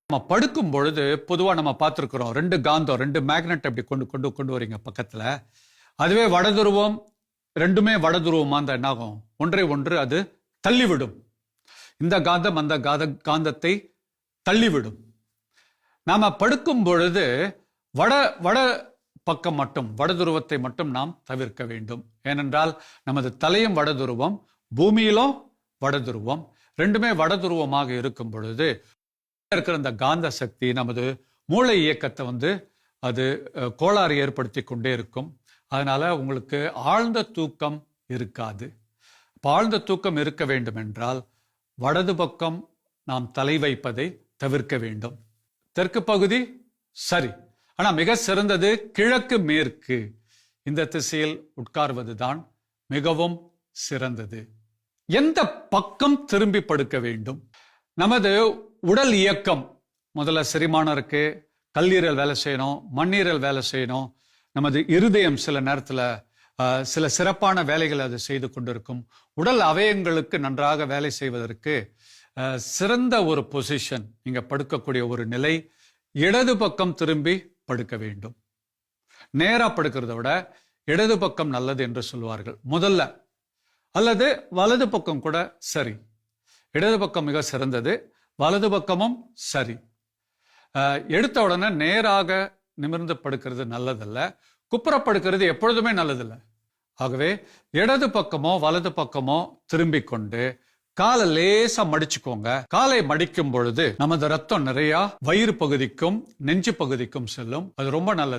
நம்ம படுக்கும் பொழுது பொதுவா நம்ம பார்த்திருக்கிறோம், ரெண்டு காந்தம், ரெண்டு மேக்னெட் அப்படி கொண்டு கொண்டு கொண்டு வரீங்க பக்கத்துல. அதுவே வடதுருவம், ரெண்டுமே வடதுருவமா இருந்தா என்ன ஆகும்? ஒன்றை ஒன்று அது தள்ளிவிடும். இந்த காந்தம் அந்த காந்தத்தை தள்ளிவிடும். நாம படுக்கும் பொழுது வட வட பக்கம் மட்டும், வடதுருவத்தை மட்டும் நாம் தவிர்க்க வேண்டும். ஏனென்றால் நமது தலையும் வடதுருவம், பூமியிலும் வடதுருவம், ரெண்டுமே வடதுருவமாக இருக்கும் பொழுது இருக்கிற அந்த காந்த சக்தி நமது மூளை இயக்கத்தை அது கோளாறு ஏற்படுத்தி கொண்டே இருக்கும். அதனால உங்களுக்கு ஆழ்ந்த தூக்கம் இருக்காது. ஆழ்ந்த தூக்கம் இருக்க வேண்டும் என்றால் வடது பக்கம் நாம் தலை வைப்பதை தவிர்க்க வேண்டும். தெற்கு பகுதி சரி, ஆனா மிக சிறந்தது கிழக்கு மேற்கு இந்த திசையில் உட்கார்வதுதான் மிகவும் சிறந்தது. எந்த பக்கம் திரும்பி படுக்க வேண்டும்? நமது உடல் இயக்கம் முதல்ல செரிமானம் இருக்கு, கல்லீரல் வேலை செய்யணும், மண்ணீரல் வேலை செய்யணும், நமது இருதயம் சில நேரத்தில் சில சிறப்பான வேலைகளை அது செய்து கொண்டிருக்கும். உடல் அவயங்களுக்கு நன்றாக வேலை செய்வதற்கு சிறந்த ஒரு பொசிஷன், நீங்க படுக்கக்கூடிய ஒரு நிலை இடது பக்கம் திரும்பி படுக்க வேண்டும். நேரா படுக்கிறத விட இடது பக்கம் நல்லது என்று சொல்வார்கள் முதல்ல, அல்லது வலது பக்கம் கூட சரி. இடது பக்கம் மிக சிறந்தது, வலது பக்கமும் சரி. எடுத்த உடனே நேராக நிமிர்ந்து படுக்கிறது நல்லதல்ல, குப்புறப்படுக்கிறது எப்பொழுதுமே நல்லதில்ல. ஆகவே இடது பக்கமோ வலது பக்கமோ திரும்பி கொண்டு காலை லேசா மடிச்சுக்கோங்க. காலை மடிக்கும் பொழுது நமது ரத்தம் நிறைய வயிறு பகுதிக்கும் நெஞ்சு பகுதிக்கும் செல்லும். அது ரொம்ப நல்லது.